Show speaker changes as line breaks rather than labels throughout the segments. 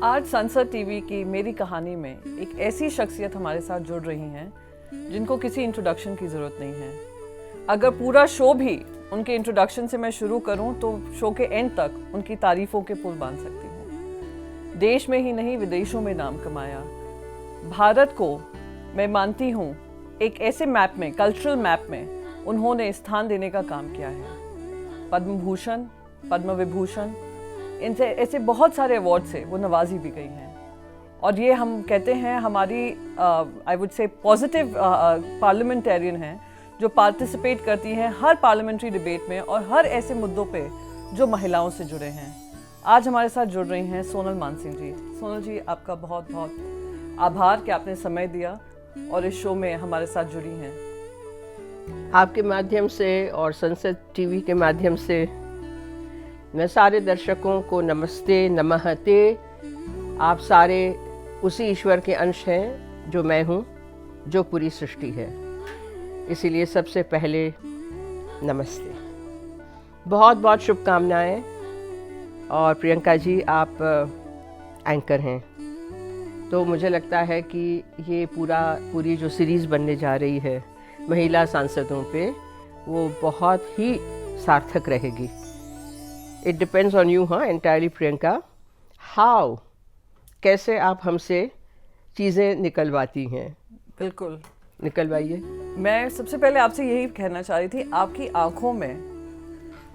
आज संसद टीवी की मेरी कहानी में एक ऐसी शख्सियत हमारे साथ जुड़ रही हैं जिनको किसी इंट्रोडक्शन की ज़रूरत नहीं है। अगर पूरा शो भी उनके इंट्रोडक्शन से मैं शुरू करूं तो शो के एंड तक उनकी तारीफ़ों के पुल बांध सकती हूं। देश में ही नहीं विदेशों में नाम कमाया। भारत को मैं मानती हूं एक ऐसे मैप में, कल्चरल मैप में उन्होंने स्थान देने का काम किया है। पद्म भूषण, पद्म विभूषण, इनसे ऐसे बहुत सारे अवार्ड से वो नवाजी भी गई हैं। और ये हम कहते हैं हमारी I would say positive parliamentarian हैं जो पार्टिसिपेट करती हैं हर पार्लियामेंट्री डिबेट में और हर ऐसे मुद्दों पे जो महिलाओं से जुड़े हैं। आज हमारे साथ जुड़ रही हैं सोनल मानसिंह जी। सोनल जी, आपका बहुत बहुत आभार कि आपने समय दिया और इस शो में हमारे साथ जुड़ी हैं।
आपके माध्यम से और संसद टीवी के माध्यम से मैं सारे दर्शकों को नमस्ते नमहते। आप सारे उसी ईश्वर के अंश हैं जो मैं हूँ, जो पूरी सृष्टि है। इसीलिए सबसे पहले नमस्ते, बहुत बहुत शुभकामनाएं। और प्रियंका जी, आप एंकर हैं, तो मुझे लगता है कि ये पूरी जो सीरीज़ बनने जा रही है महिला सांसदों पे, वो बहुत ही सार्थक रहेगी। इट डिपेंड्स ऑन यू, हाँ, एंटायरली प्रियंका, हाउ, कैसे आप हमसे चीज़ें निकलवाती हैं।
बिल्कुल,
निकलवाइए।
मैं सबसे पहले आपसे यही कहना चाह रही थी, आपकी आंखों में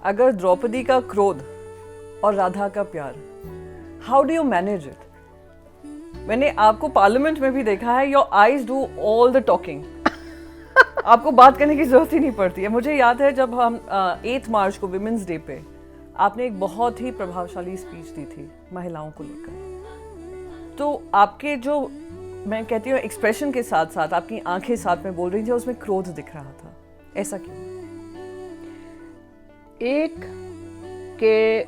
अगर द्रौपदी का क्रोध और राधा का प्यार, how do you manage it? मैंने आपको पार्लियामेंट में भी देखा है, your eyes do all the talking. आपको बात करने की जरूरत ही नहीं पड़ती है। मुझे याद है जब हम 8 मार्च को विमेंस डे पे आपने एक बहुत ही प्रभावशाली स्पीच दी थी महिलाओं को लेकर। तो आपके जो, मैं कहती हूँ, एक्सप्रेशन के साथ साथ आपकी आंखें साथ में बोल रही थी, उसमें क्रोध दिख रहा था। ऐसा क्यों?
एक के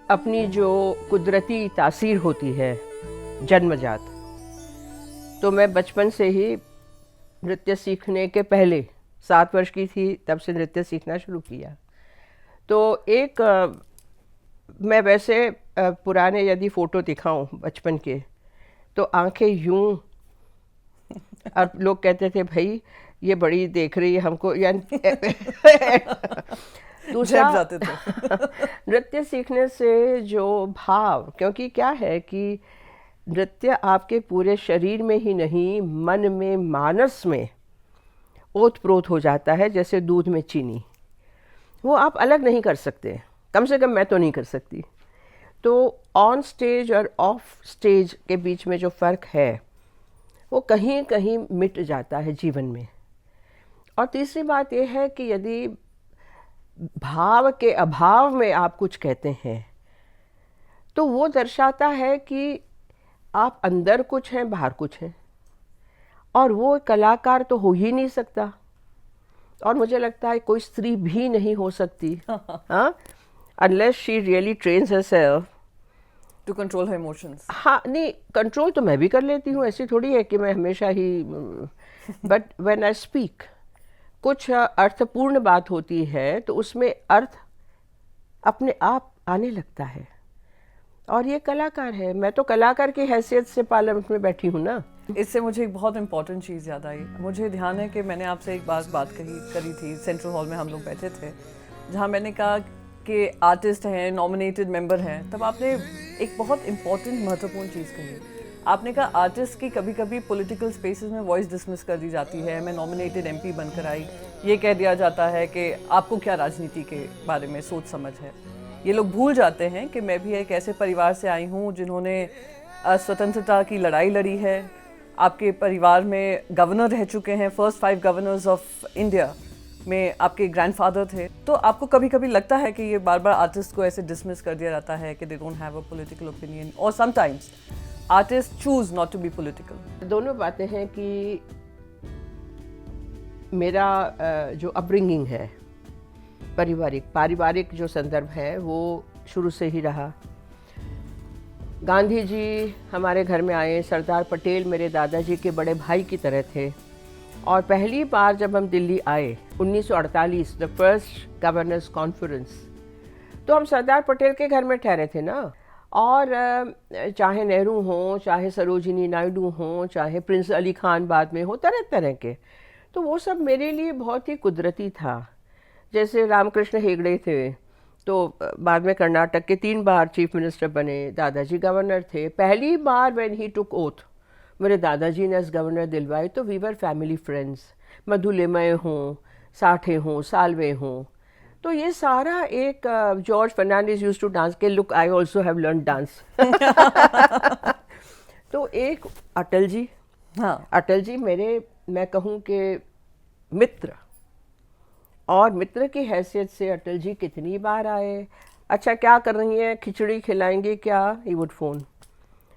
अपनी जो कुदरती तासीर होती है जन्मजात, तो मैं बचपन से ही नृत्य सीखने के पहले 7 वर्ष की थी तब से नृत्य सीखना शुरू किया। तो एक मैं वैसे पुराने यदि फ़ोटो दिखाऊं बचपन के, तो आंखें यूं, और लोग कहते थे भाई ये बड़ी देख रही है हमको, या दूसरा
जाते थे।
नृत्य सीखने से जो भाव, क्योंकि क्या है कि नृत्य आपके पूरे शरीर में ही नहीं, मन में, मानस में ओत प्रोत हो जाता है, जैसे दूध में चीनी। वो आप अलग नहीं कर सकते, कम से कम मैं तो नहीं कर सकती। तो ऑन स्टेज और ऑफ स्टेज के बीच में जो फ़र्क है वो कहीं कहीं मिट जाता है जीवन में। और तीसरी बात ये है कि यदि भाव के अभाव में आप कुछ कहते हैं तो वो दर्शाता है कि आप अंदर कुछ हैं, बाहर कुछ हैं, और वो कलाकार तो हो ही नहीं सकता। और मुझे लगता है कोई स्त्री भी नहीं हो सकती, हाँ, unless she really trains herself
to control her emotions.
हाँ, नहीं, कंट्रोल तो मैं भी कर लेती हूँ, ऐसी थोड़ी है कि मैं हमेशा ही, बट व्हेन आई स्पीक, कुछ अर्थपूर्ण बात होती है तो उसमें अर्थ अपने आप आने लगता है। और ये कलाकार है, मैं तो कलाकार की हैसियत से पार्लियामेंट में बैठी हूँ ना।
इससे मुझे एक बहुत इंपॉर्टेंट चीज़ याद आई। मुझे ध्यान है कि मैंने आपसे एक बात करी थी, सेंट्रल हॉल में हम लोग बैठे थे, जहाँ मैंने कहा कि आर्टिस्ट हैं, नॉमिनेटेड मेंबर हैं, तब आपने एक बहुत इंपॉर्टेंट महत्वपूर्ण चीज़ कही। आपने कहा आर्टिस्ट की कभी कभी पॉलिटिकल स्पेसेस में वॉइस डिसमिस कर दी जाती है। मैं नॉमिनेटेड एमपी बनकर आई, ये कह दिया जाता है कि आपको क्या राजनीति के बारे में सोच समझ है। ये लोग भूल जाते हैं कि मैं भी एक ऐसे परिवार से आई हूँ जिन्होंने स्वतंत्रता की लड़ाई लड़ी है। आपके परिवार में गवर्नर रह चुके हैं, फर्स्ट 5 गवर्नर्स ऑफ इंडिया में आपके ग्रैंडफादर थे। तो आपको कभी कभी लगता है कि ये बार बार आर्टिस्ट को ऐसे डिसमिस कर दिया जाता है कि they don't have a political opinion, और sometimes artist choose not to be political.
दोनों बातें हैं कि मेरा जो अपब्रिंगिंग है, पारिवारिक जो संदर्भ है वो शुरू से ही रहा। गांधी जी हमारे घर में आए, सरदार पटेल मेरे दादाजी के बड़े भाई की तरह थे, और पहली बार जब हम दिल्ली आए 1948, द फर्स्ट गवर्नर्स कॉन्फ्रेंस, तो हम सरदार पटेल के घर में ठहरे थे ना। और चाहे नेहरू हों, चाहे सरोजिनी नायडू हों, चाहे प्रिंस अली खान बाद में हो, तरह तरह के, तो वो सब मेरे लिए बहुत ही कुदरती था। जैसे रामकृष्ण हेगड़े थे, तो बाद में कर्नाटक के 3 बार चीफ मिनिस्टर बने, दादाजी गवर्नर थे। पहली बार व्हेन ही टुक ओथ मेरे दादाजी ने एज गवर्नर दिलवाई, तो we were family friends. Madhu Limaye हों, साठे हों, सालवे हों, तो ये सारा एक George Fernandes used to dance के look, I also have learn dance. तो एक अटल जी,
हाँ,
अटल जी मेरे, मैं कहूँ कि मित्र, और मित्र की हैसियत से अटल जी कितनी बार आए। अच्छा क्या कर रही हैं, खिचड़ी खिलाएंगे क्या, ही वुड फोन।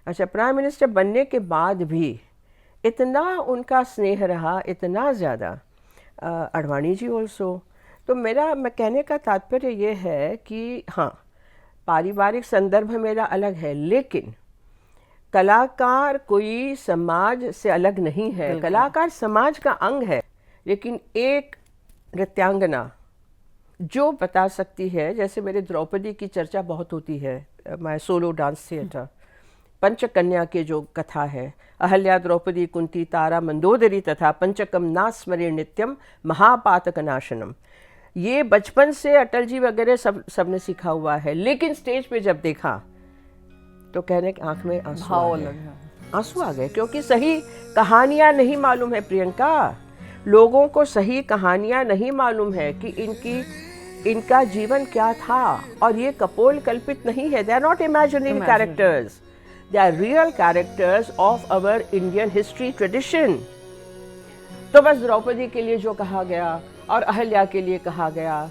अच्छा प्राइम मिनिस्टर बनने के बाद भी इतना उनका स्नेह रहा, इतना ज़्यादा। अडवाणी जी ऑल्सो। तो मैं कहने का तात्पर्य ये है कि हाँ, पारिवारिक संदर्भ मेरा अलग है, लेकिन कलाकार कोई समाज से अलग नहीं है, कलाकार समाज का अंग है। लेकिन एक नृत्यांगना जो बता सकती है, जैसे मेरे द्रौपदी की चर्चा बहुत होती है, माय सोलो डांस थिएटर, पंचकन्या के जो कथा है, अहल्या द्रौपदी कुंती तारा मंदोदरी तथा पंचकम नास्मरे नित्यम महापातक नाशनम, ये बचपन से अटल जी वगैरह सबने सीखा हुआ है। लेकिन स्टेज पे जब देखा तो कहने की आंख में आंसू आ गए, आंसू आ गए, क्योंकि सही कहानियां नहीं मालूम है प्रियंका, लोगों को सही कहानियां नहीं मालूम है कि इनका जीवन क्या था। और ये कपोल कल्पित नहीं है, they are not imaginary characters, they are real characters of our Indian history tradition. तो बस द्रौपदी के लिए जो कहा गया और अहल्या के लिए कहा गया,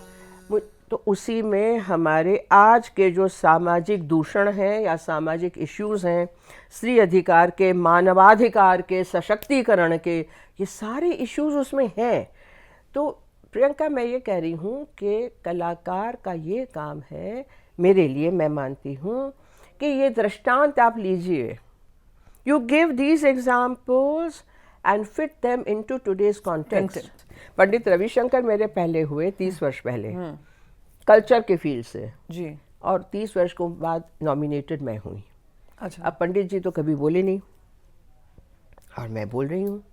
तो उसी में हमारे आज के जो सामाजिक दूषण हैं या सामाजिक इश्यूज हैं, स्त्री अधिकार के, मानवाधिकार के, सशक्तिकरण के, ये सारे इश्यूज उसमें हैं। तो प्रियंका मैं ये कह रही हूँ कि कलाकार का ये काम है, मेरे लिए, मैं मानती हूँ कि ये दृष्टांत आप लीजिए, you give these examples and fit them into today's context. Pandit Ravishankar मेरे पहले हुए 30 वर्ष पहले कल्चर के फील्ड से
जी,
और 30 वर्ष को बाद नॉमिनेटेड मैं हुई।
अच्छा,
अब पंडित जी तो कभी बोले नहीं और मैं बोल रही हूँ,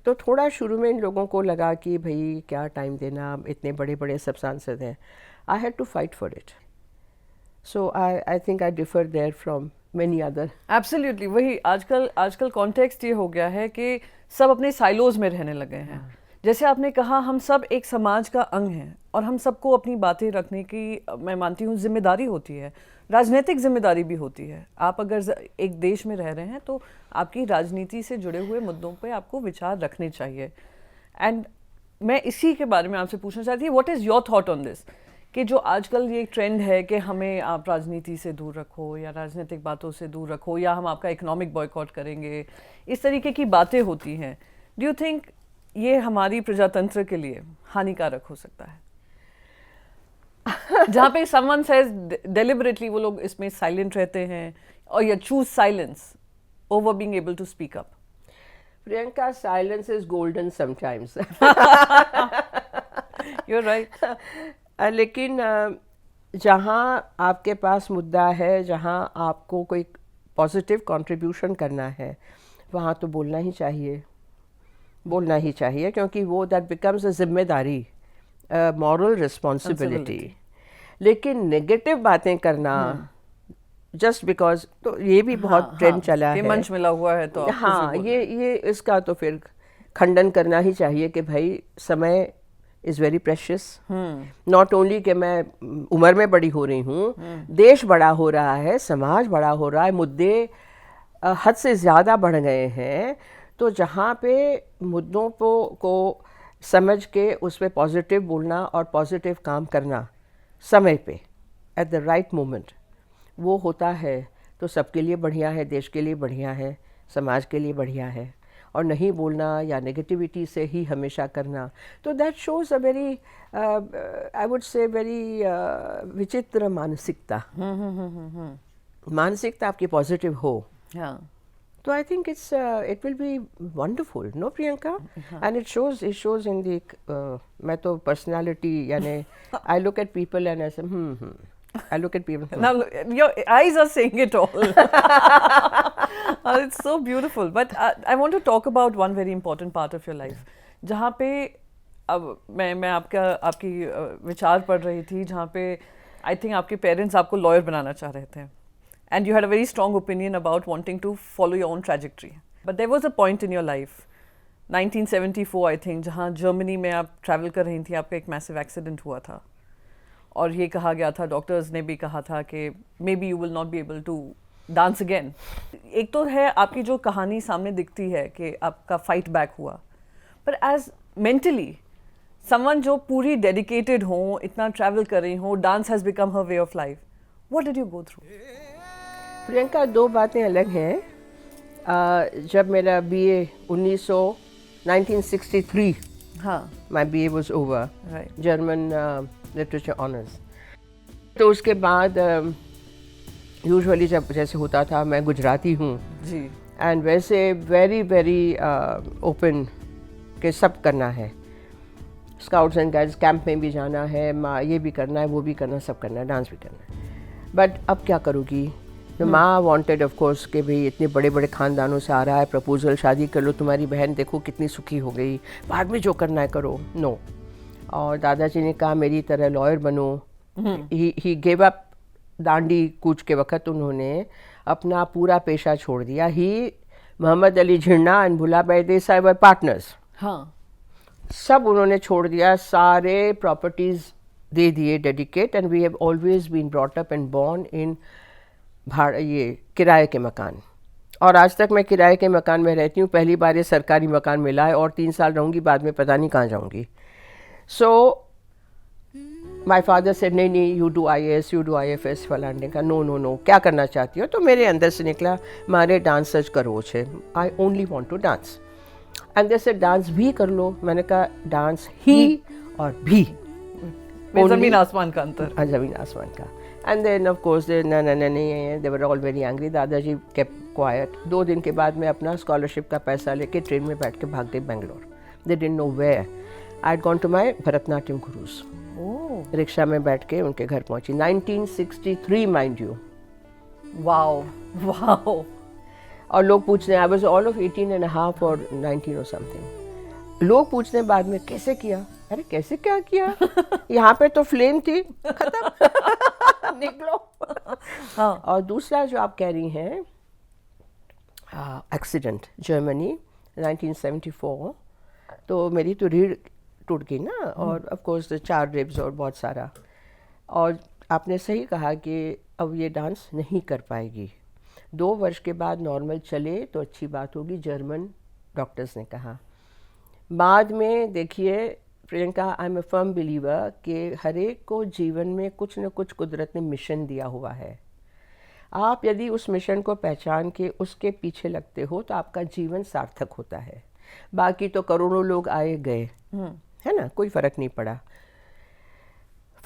तो थोड़ा शुरू में इन लोगों को लगा कि भाई क्या टाइम देना, इतने बड़े बड़े सब सांसद हैं। I had to fight for it, so I think I differ there from many other.
Absolutely, वही आजकल कॉन्टेक्स्ट ये हो गया है कि सब अपने साइलोज में रहने लगे हैं। जैसे आपने कहा, हम सब एक समाज का अंग हैं और हम सबको अपनी बातें रखने की, मैं मानती हूँ, जिम्मेदारी होती है, राजनीतिक जिम्मेदारी भी होती है। आप अगर एक देश में रह रहे हैं तो आपकी राजनीति से जुड़े हुए मुद्दों पे आपको विचार रखने चाहिए। एंड मैं इसी के बारे में आपसे पूछना चाहती हूँ, what is your thought on this, कि जो आजकल ये ट्रेंड है कि हमें आप राजनीति से दूर रखो या राजनीतिक बातों से दूर रखो या हम आपका इकोनॉमिक बॉयकॉट करेंगे, इस तरीके की बातें होती हैं। डू यू थिंक ये हमारी प्रजातंत्र के लिए हानिकारक हो सकता है? जहाँ पे समवन सेज डेलिबरेटली वो लोग इसमें साइलेंट रहते हैं और या choose silence over being able to speak up.
Priyanka, silence is golden sometimes.
You are right.
लेकिन जहाँ आपके पास मुद्दा है, जहाँ आपको कोई पॉजिटिव कंट्रीब्यूशन करना है, वहाँ तो बोलना ही चाहिए, बोलना ही चाहिए, क्योंकि वो दैट बिकम्स अ जिम्मेदारी, मॉरल रिस्पॉन्सिबिलिटी। लेकिन नेगेटिव बातें करना जस्ट बिकॉज, तो ये भी बहुत ट्रेंड चला है,
मंच मिला हुआ है तो
हाँ, ये इसका तो फिर खंडन करना ही चाहिए कि भाई समय is very precious. Not only कि मैं उम्र में बड़ी हो रही हूँ, देश बड़ा हो रहा है, समाज बड़ा हो रहा है, मुद्दे हद से ज़्यादा बढ़ गए हैं। तो जहाँ पे मुद्दों को समझ के उस पर पॉजिटिव बोलना और पॉजिटिव काम करना समय पे, एट द राइट मोमेंट, वो होता है तो सबके लिए बढ़िया है, देश के लिए बढ़िया है, समाज के लिए बढ़िया है। और नहीं बोलना या नेगेटिविटी से ही हमेशा करना, तो that shows a very, I would say very विचित्र मानसिकता। मानसिकता आपकी पॉजिटिव हो
हाँ,
So I think it will be wonderful, no Priyanka? And it shows in the मैं तो personality यानी I look at people and I say I look at people.
Now your eyes are saying it all. It's so beautiful. But I want to talk about one very important part of your life. जहाँ पे अब मैं आपकी विचार पढ़ रही थी, जहाँ पे I think आपके पेरेंट्स आपको लॉयर बनाना चाह रहे थे. And you had a very strong opinion about wanting to follow your own trajectory. But there was a point in your life, 1974 I think, जहाँ जर्मनी में आप ट्रैवल कर रही थी, आपका एक मैसिव एक्सीडेंट हुआ था और ये कहा गया था, डॉक्टर्स ने भी कहा था कि maybe you will not be able to dance again. एक तो है आपकी जो कहानी सामने दिखती है कि आपका फाइट बैक हुआ, पर एज मेंटली समवन जो पूरी डेडिकेटेड हो, इतना ट्रैवल कर रही हो, dance has become her way of life, what did you go through?
Priyanka, दो बातें अलग हैं. जब मेरा BA 1963
हाँ,
my BA was over,
right.
German literature honors. तो उसके बाद यूजुअली जब जैसे होता था, मैं गुजराती हूँ
जी,
एंड वैसे वेरी वेरी ओपन के सब करना है. स्काउट्स एंड गाइड्स कैंप में भी जाना है, ये भी करना है, वो भी करना है, सब करना है, डांस भी करना है. बट अब क्या करूँगी? तो माँ वांटेड ऑफ कोर्स कि भाई इतने बड़े बड़े ख़ानदानों से आ रहा है प्रपोजल, शादी कर लो, तुम्हारी बहन देखो कितनी सुखी हो गई, बाद में जो करना है करो. नो. और दादाजी ने कहा मेरी तरह लॉयर बनो. He gave up. दांडी कूच के वक्त उन्होंने अपना पूरा पेशा छोड़ दिया. He, Mohammad Ali Jinnah and Bhulabhai Desai were partners.
हाँ,
सब उन्होंने छोड़ दिया, सारे प्रॉपर्टीज़ दे दिए dedicate. And we have always been brought up and born in ये किराए के मकान. और आज तक मैं किराए के मकान में रहती हूँ. पहली बार ये सरकारी मकान मिला है और 3 साल रहूँगी, बाद में पता नहीं कहाँ जाऊँगी. सो माई फादर सेड नहीं you do IAS, you do IFS. फलाने का नो, क्या करना चाहती हो? तो मेरे अंदर से निकला मारे डांस सच करो छे, I only want to dance. And they said dance भी कर लो. मैंने कहा डांस ही और भी,
जमीन आसमान का अंतर.
ज़मीन आसमान का. And then of course they were all very angry. दादाजी kept quiet. 2 दिन के बाद मैं अपना स्कॉलरशिप का पैसा लेके ट्रेन में बैठ के भाग गई Bangalore. They didn't know where. I had gone to my Bharatanatyam gurus. Rickshaw में बैठ के उनके घर पहुंची. 1963 mind you.
Wow.
और लोग पूछने, I was all of 18 and a half or 19 or something. लोग पूछने बाद में कैसे किया? अरे कैसे क्या किया? यहाँ पे तो फ्लेम थी, खत्म. निकलो.
हाँ.
और दूसरा जो आप कह रही हैं, एक्सीडेंट जर्मनी 1974, तो मेरी तो रीढ़ टूट गई ना. और ऑफ कोर्स 4 रिब्स और बहुत सारा. और आपने सही कहा कि अब ये डांस नहीं कर पाएगी. 2 वर्ष के बाद नॉर्मल चले तो अच्छी बात होगी, जर्मन डॉक्टर्स ने कहा. बाद में देखिए Priyanka, I am a firm believer कि हर एक को जीवन में कुछ न कुछ कुदरत ने मिशन दिया हुआ है. आप यदि उस मिशन को पहचान के उसके पीछे लगते हो तो आपका जीवन सार्थक होता है. बाकी तो करोड़ों लोग आए गए, है ना, कोई फ़र्क नहीं पड़ा.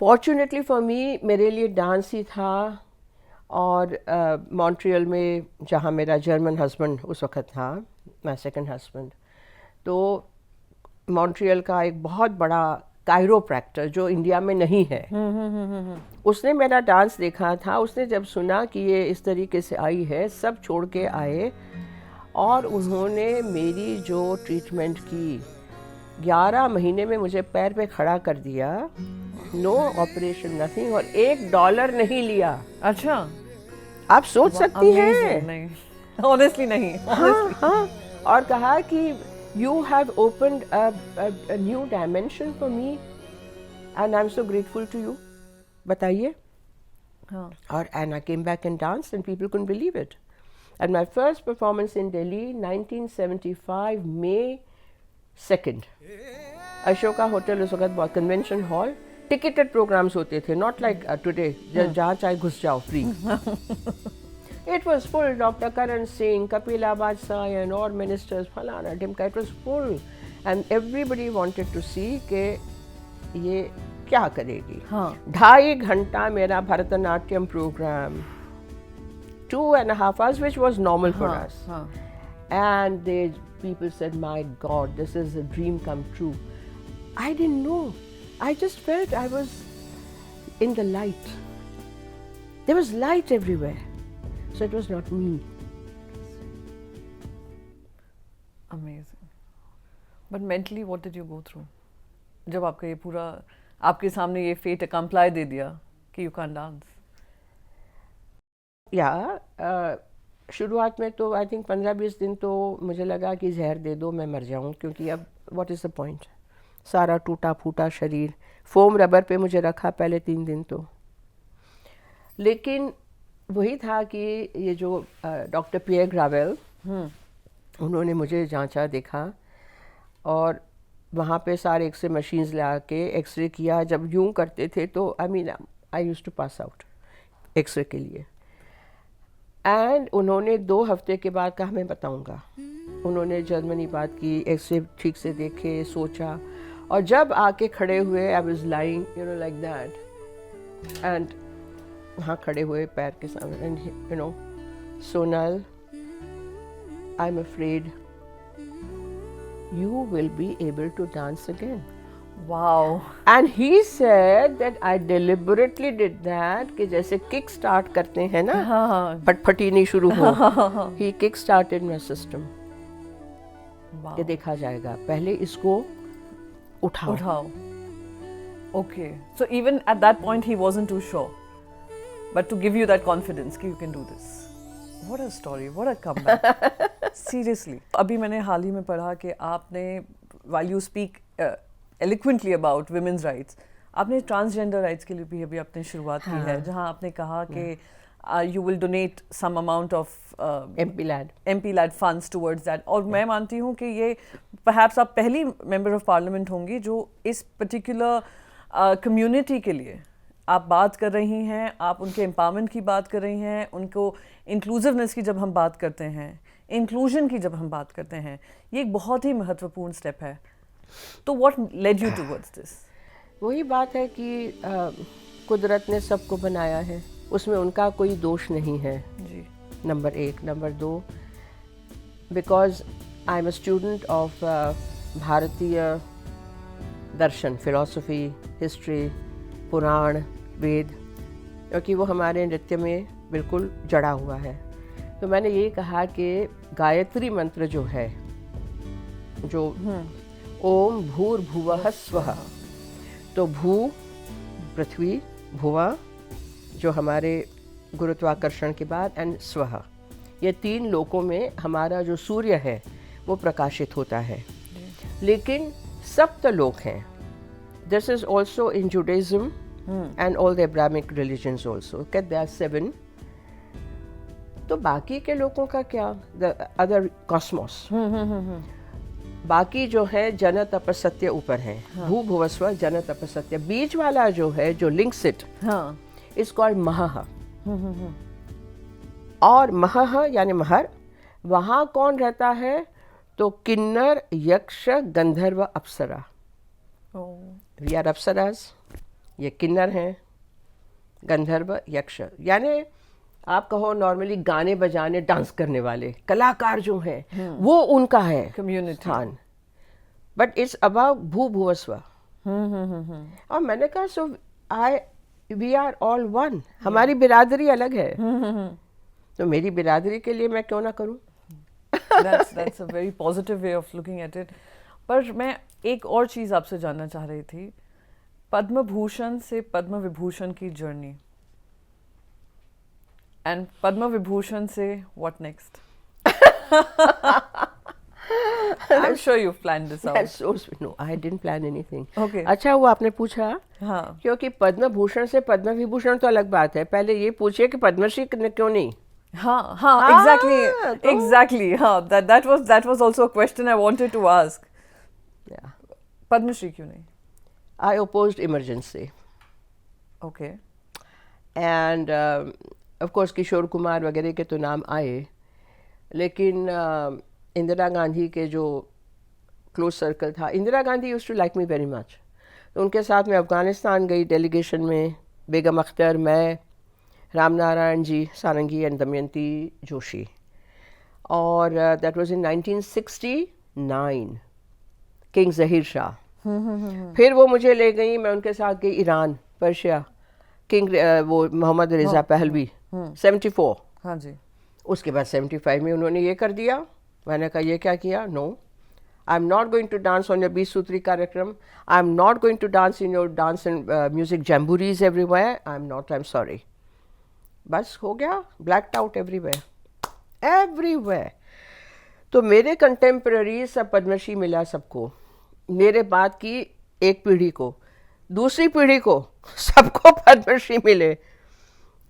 फॉर्चुनेटली फॉर मी, मेरे लिए डांस ही था. और मॉन्ट्रियल में जहाँ मेरा जर्मन हस्बैंड उस वक्त था, माय सेकंड हस्बैंड, तो मॉन्ट्रियल का एक बहुत बड़ा कायरोप्रैक्टर जो इंडिया में नहीं है, उसने मेरा डांस देखा था. उसने जब सुना कि ये इस तरीके से आई है, सब छोड़ के आए और उन्होंने मेरी जो ट्रीटमेंट की, 11 महीने में मुझे पैर पे खड़ा कर दिया. नो ऑपरेशन, नथिंग, और $1 नहीं लिया.
अच्छा,
आप सोच सकती हैं?
नहीं, ऑनेस्टली नहीं.
हाँ. और कहा कि you have opened a new dimension for me and I'm so grateful to you. बताइए.
हाँ.
और and I came back and danced and people couldn't believe it. And my first performance in Delhi, 1975 May 2nd, Ashoka hotel, उस वक्त बहुत convention hall, ticketed programmes होते थे, not like today जहाँ चाहे घुस जाओ free. It was full. Dr. Karan Singh, Kapila Bajpai and all ministers, falana, dimka. It was full, and everybody wanted to see कि ये क्या करेगी.
हाँ.
2.5 घंटा मेरा Bharatanatyam programme, 2.5 hours, which was normal for us. And people said, "My God, this is a dream come true." I didn't know. I just felt I was in the light. There was light everywhere. So it was not me.
Amazing. But mentally, what did you go through? जब आपका ये पूरा आपके सामने ये fate comply दे दिया कि you can't dance.
या शुरुआत में तो आई थिंक 15-20 दिन तो मुझे लगा कि जहर दे दो, मैं मर जाऊं, क्योंकि अब व्हाट इज़ द पॉइंट, सारा टूटा फूटा शरीर। फोम रबर पे मुझे रखा पहले 3 दिन तो, लेकिन वही था कि ये जो डॉक्टर पियर ग्रावेल, उन्होंने मुझे जांचा, देखा, और वहाँ पे सारे एक्सरे मशीन्स ला के एक्सरे किया। जब यूँ करते थे तो I used to pass out x ray के लिए। एंड उन्होंने 2 हफ्ते के बाद कहा मैं बताऊंगा। उन्होंने जर्मनी बात की, एक्सरे ठीक से देखे, सोचा, और जब आके खड़े हुए, I was lying like that, and वहाँ खड़े हुए पैर के सामने, and Sonal, I am afraid you will be able to dance again.
Wow.
And he said that I deliberately did that, कि जैसे kick start करते हैं ना, फटफटी नहीं शुरू हो, he kick started my system.
Wow.
कि देखा जाएगा, पहले इसको उठाओ.
Okay. So even at that point he wasn't too sure, but to give you that confidence कि you can do this. What a story, what a comeback. Seriously. अभी मैंने हाल ही में पढ़ा कि आपने, while you speak eloquently about women's rights, आपने transgender rights के लिए भी अभी आपने शुरुआत की है, जहाँ आपने कहा कि you will donate some amount of MP lad funds towards that. और मैं मानती हूँ कि ये perhaps आप पहली member of parliament होंगी जो इस particular community के लिए आप बात कर रही हैं, आप उनके एम्पावरमेंट की बात कर रही हैं, उनको इंक्लूसिवनेस की जब हम बात करते हैं, इंक्लूजन की जब हम बात करते हैं, ये एक बहुत ही महत्वपूर्ण स्टेप है। तो what led you towards this?
वही बात है कि कुदरत ने सबको बनाया है, उसमें उनका कोई दोष नहीं है
जी।
Number 1। Number 2, because I am a student of भारतीय दर्शन, फिलॉसफी, हिस्ट्री, पुराण, वेद, क्योंकि वो हमारे नृत्य में बिल्कुल जड़ा हुआ है। तो मैंने ये कहा कि गायत्री मंत्र जो है, जो ओम भूर्भुवः स्वः, तो भू पृथ्वी, भुवा जो हमारे गुरुत्वाकर्षण के बाद, एंड स्वः, ये 3 लोकों में हमारा जो सूर्य है वो प्रकाशित होता है। लेकिन सप्तलोक हैं। This is also in Judaism and all the Abrahamic religions also. Okay, there are 7. तो बाकी के लोगों का क्या? The other cosmos. बाकी जो है जन तप सत्य ऊपर है, भू भुवस्व जन तप सत्य। बीच वाला जो है, जो links it, is called महः। और महः यानी महर, वहाँ कौन रहता है? तो किन्नर, यक्ष, गंधर्व, अप्सरा। वी आर अप्सराज, ये किन्नर हैं, गंधर्व, यक्ष, यानी आप कहो नॉर्मली गाने बजाने डांस करने वाले कलाकार जो हैं, वो उनका है
कम्युनिटी।
बट इट्स अबाउट भू भुवस्व। और मैंने कहा so we are all one, हमारी बिरादरी अलग है, तो मेरी बिरादरी के लिए मैं क्यों ना करूं?
That's a very positive way of looking at it. पर मैं एक और चीज़ आपसे जानना चाह रही थी, पद्म भूषण से पद्म विभूषण की जर्नी, एंड पद्म विभूषण से what next? I'm sure you've planned this out.
No, I didn't plan anything.
Okay.
अच्छा, वो आपने पूछा,
हाँ,
क्योंकि पद्म भूषण से पद्म विभूषण तो अलग बात है, पहले ये पूछिए कि पद्मश्री क्यों नहीं?
हाँ, exactly. हाँ, that was also a question I wanted to ask.
Yeah.
Padmashri क्यों नहीं?
I opposed emergency.
Okay.
And of course Kishore Kumar वगैरह के तो नाम आए, लेकिन इंदिरा गांधी के जो क्लोज सर्कल था, Indira Gandhi used to like me very much, तो उनके साथ मैं अफ़गानिस्तान गई डेलीगेशन में, बेगम अख्तर, मैं, राम नारायण जी सारंगी एंड दमयंती जोशी, और that was in 1969, king Zaheer Shah. फिर वो मुझे ले गई, मैं उनके साथ गई ईरान, पर्शिया, किंग वो मोहम्मद रिजा पहलवी, 74।
हाँ जी।
उसके बाद 75 में उन्होंने ये कर दिया। मैंने कहा ये क्या किया? No, I am not going to dance on your 20 सूत्री कार्यक्रम, I am not going to dance in your dance and music jamborees everywhere, I am not, I am sorry. बस हो गया, ब्लैक्ड आउट एवरीवेयर, एवरीवेयर। तो मेरे contemporary सब पद्मश्री मिला सबको, मेरे बाद की एक पीढ़ी को, दूसरी पीढ़ी को, सबको पद्मश्री मिले।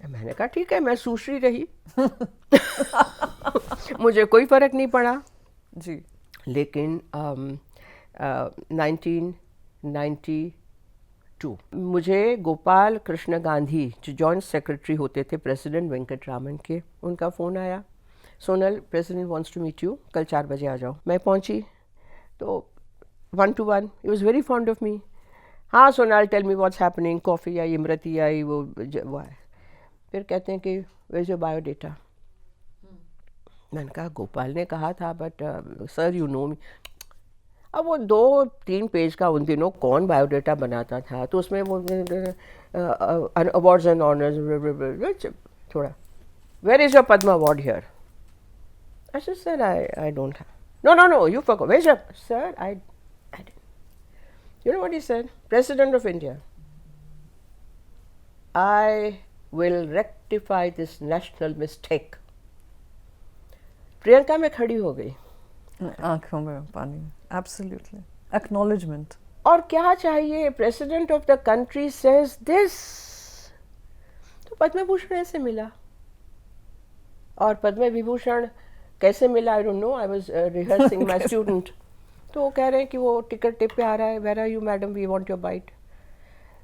मैंने कहा ठीक है, मैं सुश्री रही मुझे कोई फर्क नहीं पड़ा
जी।
लेकिन 1992 मुझे गोपाल कृष्ण गांधी जो जॉइंट सेक्रेटरी होते थे प्रेसिडेंट वेंकट रामन के, उनका फ़ोन आया, Sonal president wants to meet you, कल 4 बजे आ जाओ। मैं पहुंची तो 1 to 1, he was very fond of me. हाँ Sonal, tell me what's happening, coffee आई, इमरती आई, वो है। फिर कहते हैं कि वेयर इज योर बायोडेटा। मैंने कहा गोपाल ने कहा था, बट सर यू नो मी। अब वो 2-3 पेज का उन दिनों कौन बायोडेटा बनाता था, तो उसमें वो अवार्ड्स एंड ऑनर्स थोड़ा, where is your Padma award here? I said sir I don't have. No, you forgot. Where's your, sir, I didn't. You know what he said? President of India, I will rectify this national mistake. Priyanka में खड़ी हो गई,
आंखों में पानी, absolutely acknowledgement.
और क्या चाहिए? President of the country says this. तो पद्म भूषण ऐसे मिला, और पद्म विभूषण कैसे मिला I don't know, I was rehearsing my student. तो वो कह रहे हैं कि वो टिकट टिप पे आ रहा है, where are you madam, we want your bite.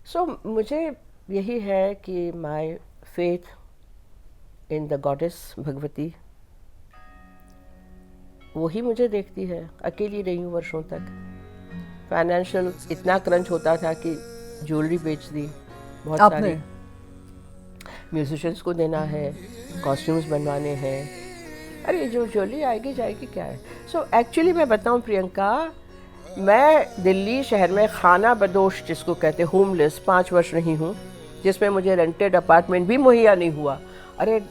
So मुझे यही है कि my faith in the goddess Bhagwati, वही मुझे देखती है। अकेली रही हूँ वर्षों तक, फाइनेंशियल इतना क्रंच होता था कि ज्वेलरी बेच दी बहुत सारी, म्यूजिशियंस को देना है, कॉस्ट्यूम्स बनवाने हैं। अरे जो ज्वेलरी आएगी जाएगी क्या है। सो एक्चुअली मैं बताऊं प्रियंका, मैं दिल्ली शहर में खाना बदोश जिसको कहते हैं, होमलेस 5 वर्ष रही हूँ, जिसमें मुझे रेंटेड अपार्टमेंट भी मुहैया नहीं हुआ। अरे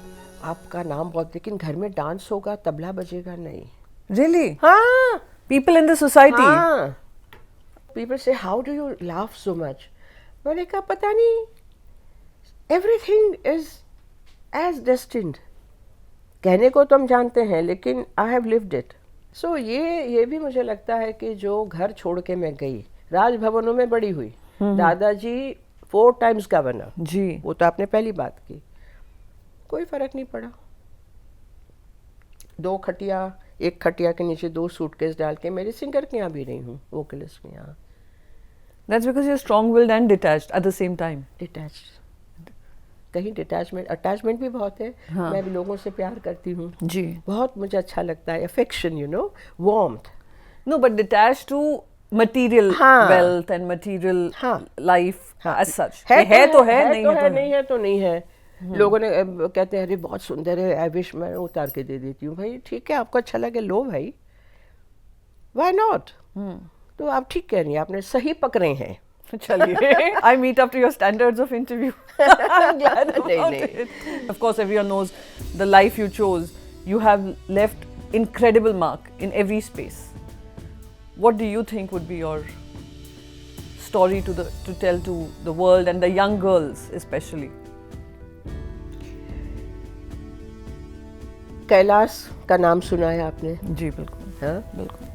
आपका नाम बहुत, लेकिन घर में डांस होगा, तबला बजेगा नहीं।
रियली?
हाँ,
पीपल इन द सोसाइटी,
हाँ, पीपल से how do you laugh so much. मैंने कहा पता नहीं, एवरीथिंग इज एज डेस्टिन्ड। कहने को तो हम जानते हैं, लेकिन आई हैव लिव्ड इट। सो ये भी मुझे लगता है कि जो घर छोड़ के मैं गई, राजभवनों में बड़ी हुई, दादाजी 4 times गवर्नर
जी,
वो तो आपने पहली बात की, कोई फर्क नहीं पड़ा। 2 खटिया, एक खटिया के नीचे 2 सूटकेस डाल के मेरे सिंगर के यहाँ भी रही हूँ, वोकलिस्ट के यहाँ।
That's because you are strong willed and detached at the same time.
Detached, कहीं डिटैचमेंट, अटैचमेंट भी बहुत है।
हाँ।
मैं भी लोगों से प्यार करती हूँ
जी,
बहुत, मुझे अच्छा लगता है, affection, you know, warmth.
No but detached to material
हाँ।
वेल्थ एंड मटेरियल
हाँ।
Life as such.
है
नहीं है तो
नहीं है। लोगों ने कहते हैं अरे बहुत सुंदर है, आई विश, मैं उतार के दे देती हूँ। भाई ठीक है, आपको अच्छा लगे लो भाई, व्हाई नॉट। तो आप ठीक कह रही हैं, आपने सही पकड़े हैं।
चलिए, I meet up to your standards of interview. I'm glad about it. Of course, everyone knows the life you chose. You have left incredible mark in every space. What do you think would be your story to tell to the world and the young girls especially?
Kailash का नाम सुना है आपने?
जी बिल्कुल,
हाँ
बिल्कुल।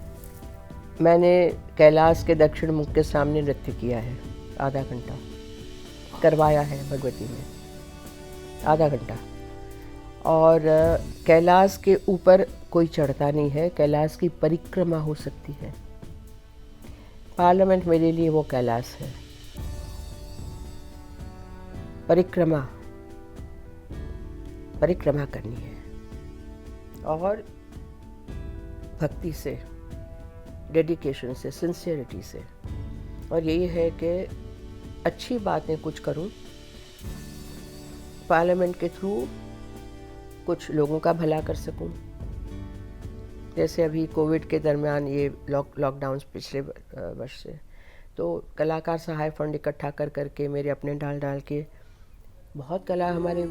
मैंने कैलाश के दक्षिण मुख के सामने नृत्य किया है, आधा घंटा करवाया है भगवती में, आधा घंटा। और कैलाश के ऊपर कोई चढ़ता नहीं है, कैलाश की परिक्रमा हो सकती है। पार्लियामेंट मेरे लिए वो कैलाश है। परिक्रमा करनी है, और भक्ति से, डेडिकेशन से, सिंसियरिटी से। और यही है कि अच्छी बातें कुछ करूं, पार्लियामेंट के थ्रू कुछ लोगों का भला कर सकूं, जैसे अभी कोविड के दरमियान ये लॉकडाउन पिछले वर्ष से, तो कलाकार सहाय फंड इकट्ठा कर करके मेरे अपने डाल के बहुत कला हमारे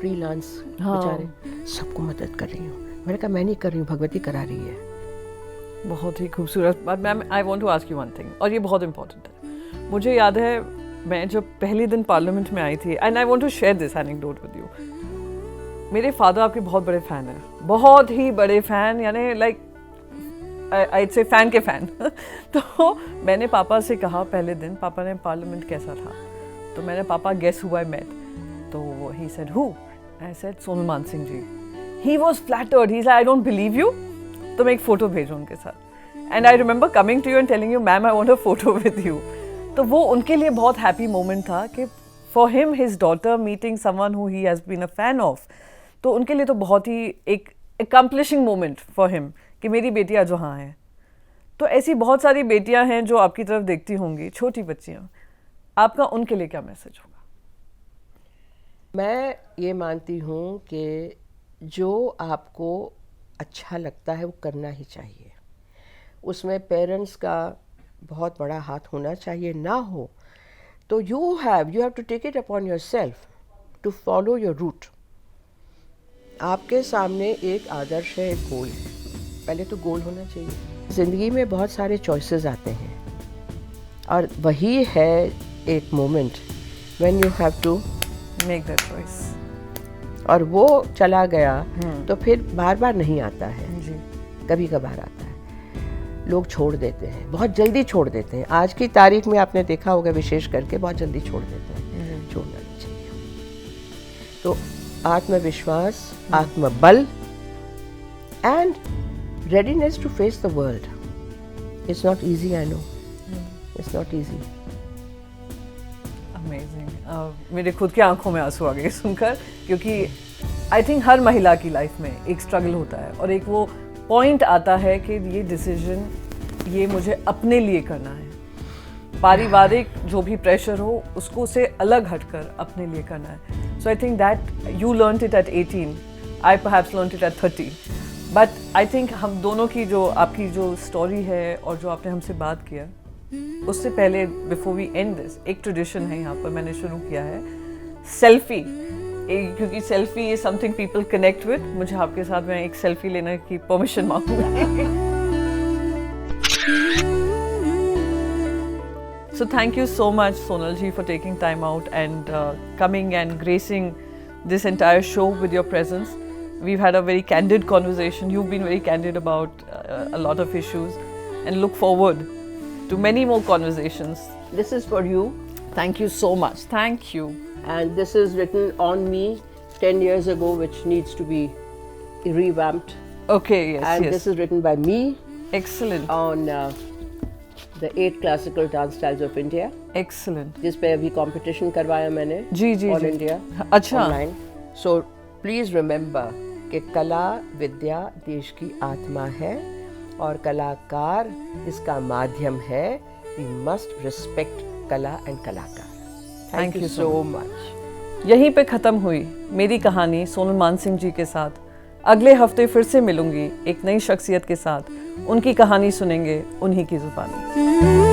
फ्रीलांस बेचारे सबको मदद कर रही हूँ। मैंने कहा मैं नहीं कर रही हूँ, भगवती करा रही है।
बहुत ही खूबसूरत बात। Ma'am I want to ask you one thing, और ये बहुत इंपॉर्टेंट है। मुझे याद है मैं जब पहले दिन पार्लियामेंट में आई थी, and I want to share this anecdote with you. मेरे फादर आपके बहुत बड़े फ़ैन हैं, बहुत ही बड़े फ़ैन, यानी लाइक आई से फ़ैन के फ़ैन। तो मैंने पापा से कहा पहले दिन, पापा ने पार्लियामेंट कैसा था, तो मैंने पापा गेस हु आई मेट, तो he said who, I said Sonal Maan Singh ji. He was flattered, he said I don't believe you, तो मैं एक फ़ोटो भेजूँ उनके साथ। And I remember coming to you and telling you ma'am I want a photo with you. तो वो उनके लिए बहुत हैप्पी मोमेंट था कि for him his daughter meeting someone who he has been a fan of. तो उनके लिए तो बहुत ही एक अकम्पलिशिंग मोमेंट फॉर हिम कि मेरी बेटियाँ जो हाँ हैं। तो ऐसी बहुत सारी बेटियाँ हैं जो आपकी तरफ देखती होंगी, छोटी बच्चियाँ, आपका उनके लिए क्या मैसेज होगा?
मैं ये मानती हूँ कि जो आपको अच्छा लगता है वो करना ही चाहिए। उसमें पेरेंट्स का बहुत बड़ा हाथ होना चाहिए, ना हो तो you have to take it upon yourself to follow your route. आपके सामने एक आदर्श है, एक गोल है, पहले तो गोल होना चाहिए। ज़िंदगी में बहुत सारे चॉइसेस आते हैं और वही है एक moment when you have to
make that choice,
और वो चला गया तो फिर बार बार नहीं आता है
जी।
कभी कभार आता है। लोग छोड़ देते हैं, बहुत जल्दी छोड़ देते हैं। आज की तारीख में आपने देखा होगा विशेष करके बहुत जल्दी छोड़ देते हैं, छोड़ना नहीं चाहिए। तो आत्मविश्वास, आत्मबल and readiness to face the world. It's not easy, I know. It's not easy.
Amazing. मेरे खुद की आंखों में आंसू आ गए सुनकर, क्योंकि आई थिंक हर महिला की लाइफ में एक स्ट्रगल होता है और एक वो पॉइंट आता है कि ये डिसीजन ये मुझे अपने लिए करना है। पारिवारिक जो भी प्रेशर हो उसको से अलग हटकर अपने लिए करना है। So I think that you learned it at 18, I perhaps learned it at 30, but I think हम दोनों की जो आपकी जो स्टोरी है और जो आपने हमसे बात किया, उससे पहले बिफोर वी एंड दिस, एक ट्रेडिशन है यहाँ पर मैंने शुरू किया है, सेल्फी। क्योंकि selfie is something people connect with. मुझे आपके साथ मैं एक सेल्फी लेने की permission मांगूंगी। So thank you so much, Sonal ji, for taking time out and coming and gracing this entire show with your presence. We've had a very candid conversation. You've been very candid about a lot of issues, and look forward to many more conversations.
This is for you.
Thank you so much. Thank you.
And this is written on me 10 years ago, which needs to be revamped.
Okay, yes,
And
yes.
this is written by me
Excellent.
on the 8 classical dance styles of India.
Excellent.
जिस पे अभी competition करवाया मैंने
जी जी
all
जी।
India
अच्छा।
Online. So please remember कि कला विद्या देश की आत्मा है और कलाकार इसका माध्यम है। वी मस्ट रिस्पेक्ट कला एंड कलाकार। Thank you so much.
यहीं पे ख़त्म हुई मेरी कहानी सोनल मान सिंह जी के साथ। अगले हफ्ते फिर से मिलूंगी एक नई शख्सियत के साथ। उनकी कहानी सुनेंगे उन्हीं की ज़ुबानी।